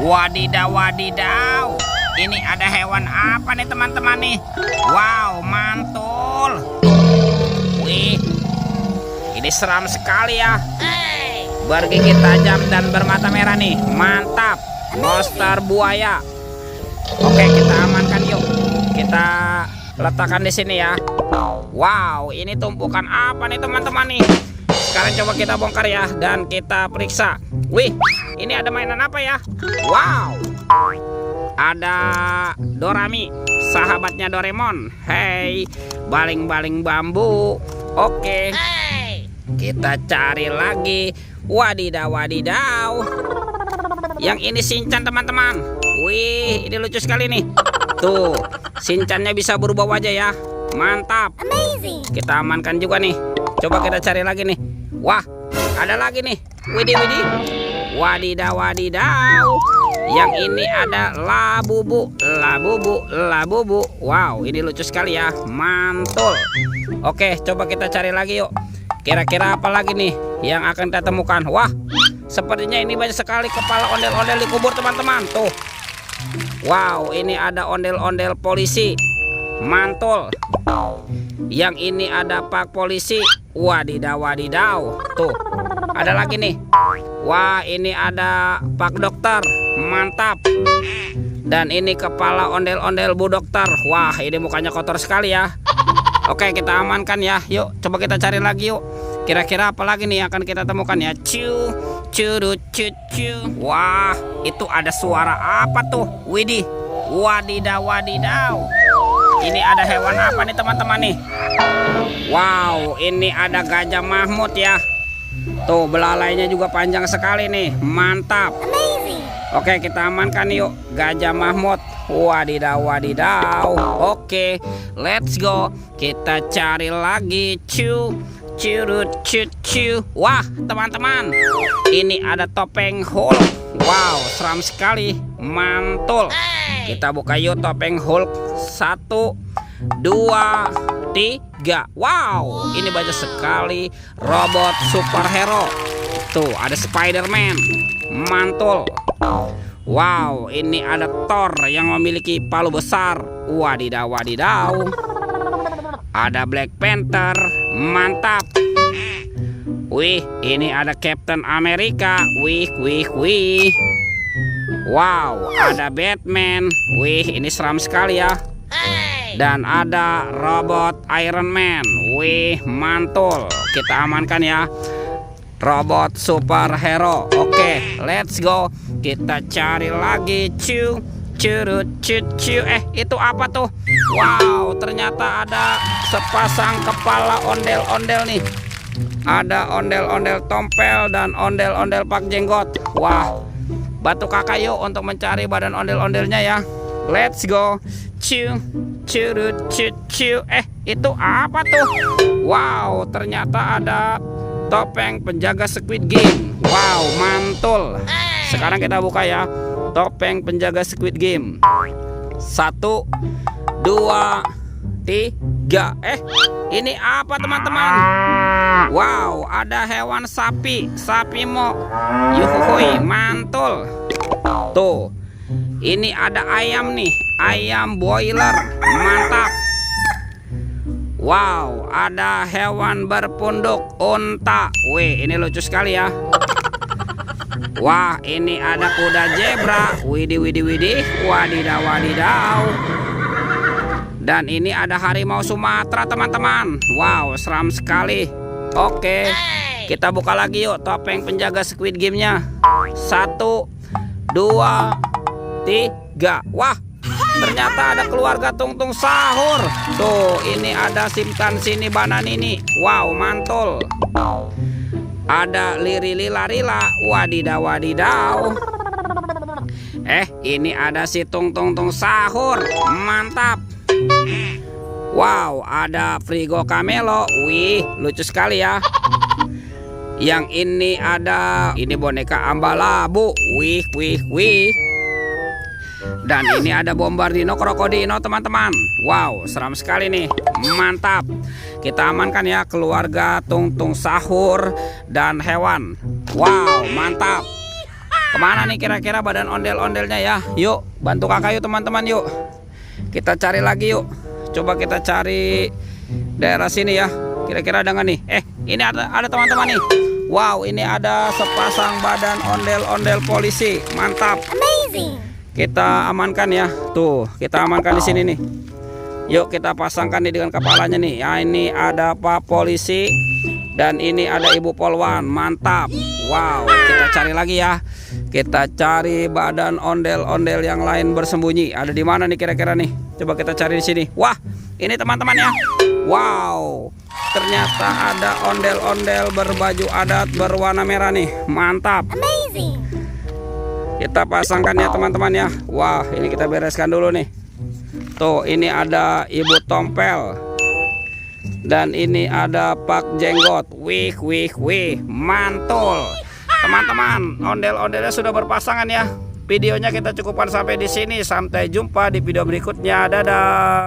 Wadidaw, wadidaw. Ini ada hewan apa nih teman-teman nih? Wow, mantul. Wih, ini seram sekali ya. Bergigi tajam dan bermata merah nih. Mantap. Monster buaya. Oke, kita amankan yuk. Kita letakkan di sini ya. Wow, ini tumpukan apa nih teman-teman nih? Sekarang coba kita bongkar ya dan kita periksa. Wih, ini ada mainan apa ya? Wow, ada Dorami, sahabatnya Doraemon. Hey, baling-baling bambu. Oke, kita cari lagi. Wadidaw, wadidaw. Yang ini Shinchan teman-teman. Wih, ini lucu sekali nih. Tuh, Shinchannya bisa berubah wajah ya. Mantap. Kita amankan juga nih. Coba kita cari lagi nih. Wah, ada lagi nih. Widih, widih. Wadidaw, wadidaw. Yang ini ada Labubu, Labubu, Labubu. Wow, ini lucu sekali ya. Mantul. Oke, coba kita cari lagi yuk. Kira-kira apa lagi nih yang akan kita temukan? Wah, sepertinya ini banyak sekali kepala ondel-ondel di kubur teman-teman. Tuh. Wow, ini ada ondel-ondel polisi. Mantul. Yang ini ada pak polisi. Wadidaw, wadidaw. Tuh, ada lagi nih. Wah, ini ada pak dokter. Mantap. Dan ini kepala ondel-ondel bu dokter. Wah, ini mukanya kotor sekali ya. Oke, kita amankan ya. Yuk, coba kita cari lagi yuk. Kira-kira apa lagi nih yang akan kita temukan ya? Cu, curut, cucu. Wah, itu ada suara apa tuh? Widih. Wadidaw, wadidaw. Ini ada hewan apa nih teman-teman nih? Wow, ini ada gajah Mahmud ya. Tuh, belalainya juga panjang sekali nih. Mantap. Oke, kita amankan yuk gajah Mahmud. Wadidaw, wadidaw. Oke, let's go. Kita cari lagi. Cu, curut, cucu. Wah, teman-teman, ini ada topeng Hulk. Wow, seram sekali. Mantul. Kita buka yuk topeng Hulk. 1, 2, 3. Wow, ini banyak sekali robot superhero. Tuh, ada Spider-Man. Mantul. Wow, ini ada Thor yang memiliki palu besar. Wadidaw, wadidaw. Ada Black Panther. Mantap. Wih, ini ada Captain America. Wih, wih, wih. Wow, ada Batman. Wih, ini seram sekali ya. Dan ada robot Iron Man. Wih, mantul. Kita amankan ya. Robot superhero. Oke, let's go. Kita cari lagi. Cu, curut, cucu. Itu apa tuh? Wow, ternyata ada sepasang kepala ondel-ondel nih. Ada ondel-ondel tompel dan ondel-ondel pak jenggot. Wah, bantu kakak yuk untuk mencari badan ondel-ondelnya ya. Let's go. Cu, curut, cucu. Itu apa tuh? Wow, ternyata ada topeng penjaga Squid Game. Wow, mantul. Sekarang kita buka ya. Topeng penjaga Squid Game. 1, 2, 3. Ini apa teman-teman? Wow, ada hewan sapi. Sapi mo. Yuhuhui, mantul. Tuh, ini ada ayam nih. Ayam boiler. Mantap. Wow, ada hewan berpunduk unta. Wih, ini lucu sekali ya. Wah, ini ada kuda zebra. Widih, widih, widih. Wadidaw, wadidaw. Dan ini ada harimau Sumatera teman-teman. Wow, seram sekali. Oke, kita buka lagi yuk topeng penjaga Squid Game-nya. 1, 2, 3. Wah, ternyata ada keluarga Tung-Tung Sahur. Tuh, ini ada Simkan Sini Bananini. Wow, mantul. Ada Liri-Lila-Rila. Wadidaw, wadidaw. Ini ada si Tung-Tung Sahur. Mantap. Wow, ada Frigo Camelo. Wih, lucu sekali ya. Yang ini ada, ini boneka Ambalabu. Wih, wih, wih. Dan ini ada Bombardino Krokodino teman-teman. Wow, seram sekali nih. Mantap. Kita amankan ya keluarga Tung-Tung Sahur dan hewan. Wow, mantap. Kemana nih kira-kira badan ondel-ondelnya ya? Yuk, bantu kakak yuk teman-teman yuk. Kita cari lagi yuk. Coba kita cari daerah sini ya. Kira-kira ada nggak nih? Ini ada teman-teman nih. Wow, ini ada sepasang badan ondel-ondel polisi. Mantap. Amazing. Kita amankan ya. Tuh, kita amankan di sini nih. Yuk kita pasangkan nih dengan kepalanya nih. Ya, ini ada Pak Polisi dan ini ada Ibu Polwan. Mantap. Wow, kita cari lagi ya. Kita cari badan ondel-ondel yang lain bersembunyi. Ada di mana nih kira-kira nih? Coba kita cari di sini. Wah, ini teman-teman ya. Wow, ternyata ada ondel-ondel berbaju adat berwarna merah nih. Mantap. Amazing. Kita pasangkan ya teman-teman ya. Wah, ini kita bereskan dulu nih. Tuh, ini ada Ibu Tompel. Dan ini ada Pak Jenggot. Wih, wih, wih, mantul. Teman-teman, ondel-ondelnya sudah berpasangan ya. Videonya kita cukupkan sampai di sini. Sampai jumpa di video berikutnya. Dadah.